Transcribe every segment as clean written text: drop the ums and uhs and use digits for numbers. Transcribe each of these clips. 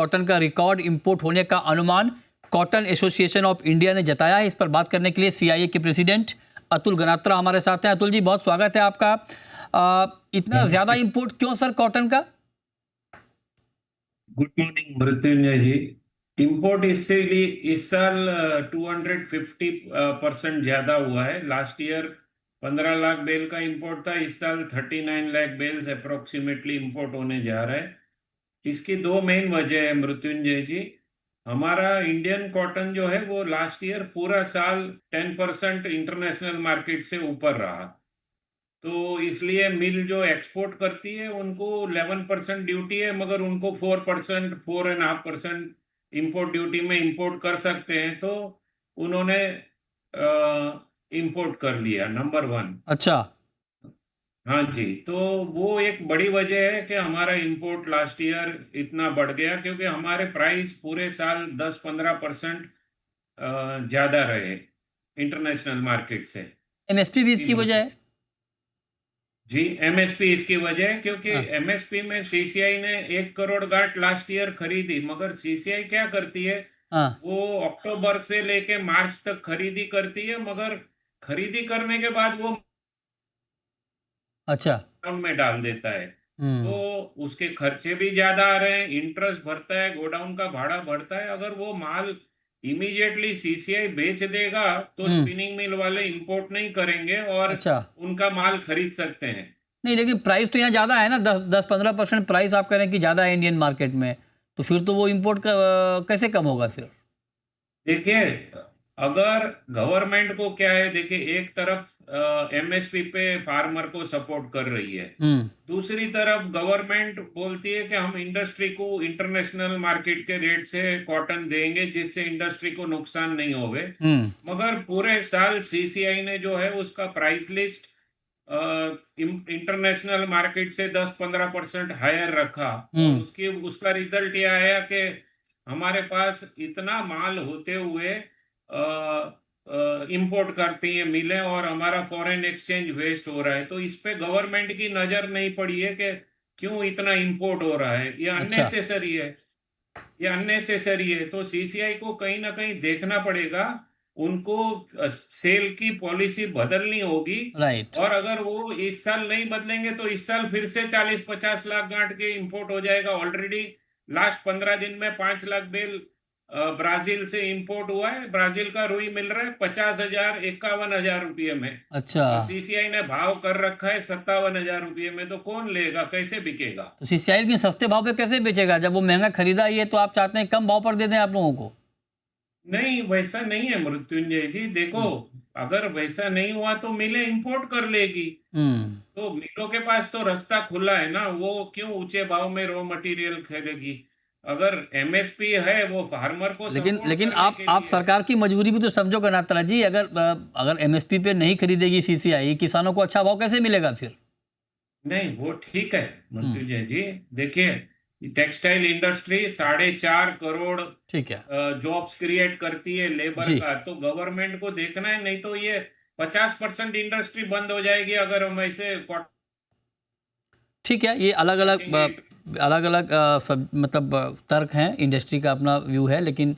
Cotton का record import होने का अनुमान कॉटन एसोसिएशन ऑफ इंडिया ने जताया है। इस पर बात करने के लिए सीआईए के प्रेसिडेंट अतुल गनात्रा हमारे साथ हैं। अतुल जी, बहुत स्वागत है आपका। इतना ज्यादा इंपोर्ट क्यों सर कॉटन का? गुड मॉर्निंग मृत्युंजय जी। इंपोर्ट इसलिए इस साल 250% ज्यादा हुआ है। लास्ट ईयर 15 लाख बेल का इंपोर्ट था, इस साल 39 लाख बेल्स अप्रोक्सीमेटली इंपोर्ट होने जा रहा है। इसकी दो मेन वजह है मृत्युंजय जी। हमारा इंडियन कॉटन जो है वो लास्ट ईयर पूरा साल 10% इंटरनेशनल मार्केट से ऊपर रहा, तो इसलिए मिल जो एक्सपोर्ट करती है उनको 11% ड्यूटी है, मगर उनको 4%, 4.5% इंपोर्ट ड्यूटी में इंपोर्ट कर सकते हैं, तो उन्होंने इंपोर्ट कर लिया, नंबर वन। अच्छा। हाँ जी, तो वो एक बड़ी वजह है कि हमारा इंपोर्ट लास्ट ईयर इतना बढ़ गया, क्योंकि हमारे प्राइस पूरे साल 10-15% ज्यादा रहे इंटरनेशनल मार्केट से। एमएसपी भी इसकी वजह है? जी, एमएसपी इसकी वजह है, क्योंकि हाँ। एमएसपी में सीसीआई ने 1 करोड़ गांठ लास्ट ईयर खरीदी, मगर सीसीआई क्या करती है, हाँ। वो अक्टूबर से लेके मार्च तक खरीदी करती है, मगर खरीदी करने के बाद वो अच्छा। गोडाउन में डाल देता है, तो हम्म। उसके खर्चे भी ज्यादा आ रहे हैं, इंटरेस्ट भरता है, गोडाउन का भाड़ा बढ़ता है। अगर वो माल इमीडिएटली सीसीआई बेच देगा तो हम्म। स्पिनिंग मिल वाले इंपोर्ट नहीं करेंगे और अच्छा। उनका माल खरीद सकते हैं। नहीं, लेकिन प्राइस तो यहाँ ज़्यादा है ना, 10-15% प्राइस आप कह रहे हैं कि ज़्यादा है इंडियन मार्केट में, तो फिर तो वो इम्पोर्ट का कैसे कम होगा फिर? देखिए, अगर गवर्नमेंट को क्या है, देखिए एक तरफ एमएसपी पे फार्मर को सपोर्ट कर रही है, हम्म। दूसरी तरफ गवर्नमेंट बोलती है कि हम इंडस्ट्री को इंटरनेशनल मार्केट के रेट से कॉटन देंगे जिससे इंडस्ट्री को नुकसान नहीं होवे। हम्म। मगर पूरे साल सीसीआई ने जो है उसका प्राइस लिस्ट इंटरनेशनल मार्केट से 10-15% हायर रखा, और हम्म। उसका रिजल्ट यह आया कि हमारे पास इतना माल होते हुए इंपोर्ट करती है मिलें, और हमारा फॉरेन एक्सचेंज वेस्ट हो रहा है। तो इस पे गवर्नमेंट की नजर नहीं पड़ी है कि क्यों इतना इंपोर्ट हो रहा है, ये अच्छा। अननेसेसरी है, ये अननेसेसरी है। तो सीसीआई को कहीं ना कहीं देखना पड़ेगा, उनको सेल की पॉलिसी बदलनी होगी। राइट। और अगर वो इस साल नहीं बदलेंगे तो इस साल फिर से 40-50 लाख गांठ के इंपोर्ट हो जाएगा। ऑलरेडी लास्ट 15 दिन में 5 लाख बेल ब्राजील से इंपोर्ट हुआ है। ब्राजील का रुई मिल रहा है 50,000, 51,000 रुपये में, अच्छा। और सीसीआई ने भाव कर रखा है 57,000 रुपये में। तो कौन लेगा, कैसे बिकेगा? तो सीसीआई भी सस्ते भाव पे कैसे बेचेगा जब वो महंगा खरीदा ही है? तो आप चाहते हैं कम भाव पर दे दें आप लोगों को? नहीं, वैसा नहीं है मृत्युंजय जी। देखो, हम्म। अगर वैसा नहीं हुआ तो मिलें इंपोर्ट कर लेगी, हम्म। तो मिलों के पास तो रास्ता खुला है ना, वो क्यों ऊंचे भाव में रॉ मटेरियल खरीदेगी? अगर एमएसपी है वो फार्मर को लेकिन सपोर्ट लेकिन करने के आप लिए है। सरकार की मजबूरी भी तो समझो गनात्रा जी। अगर एमएसपी पे नहीं खरीदेगी सीसीआई, किसानों को अच्छा भाव कैसे मिलेगा फिर? नहीं, वो ठीक है हम्म। मृत्युंजय जी। देखिए, टेक्सटाइल इंडस्ट्री 4.5 करोड़ ठीक है जॉब्स क्रिएट करती है लेबर जी। का, तो गवर्नमेंट को देखना है, नहीं तो ये 50% इंडस्ट्री बंद हो जाएगी अगर हम ऐसे ठीक है, ये अलग अलग रखेंगे। अलग अलग सब मतलब तर्क हैं। इंडस्ट्री का अपना व्यू है, लेकिन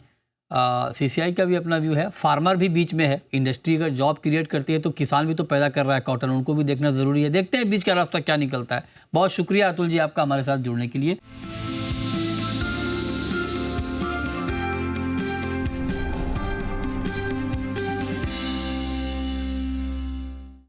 सीसीआई का भी अपना व्यू है। फार्मर भी बीच में है। इंडस्ट्री अगर जॉब क्रिएट करती है तो किसान भी तो पैदा कर रहा है कॉटन, उनको भी देखना ज़रूरी है। देखते हैं बीच का रास्ता क्या निकलता है। बहुत शुक्रिया अतुल जी आपका हमारे साथ जुड़ने के लिए।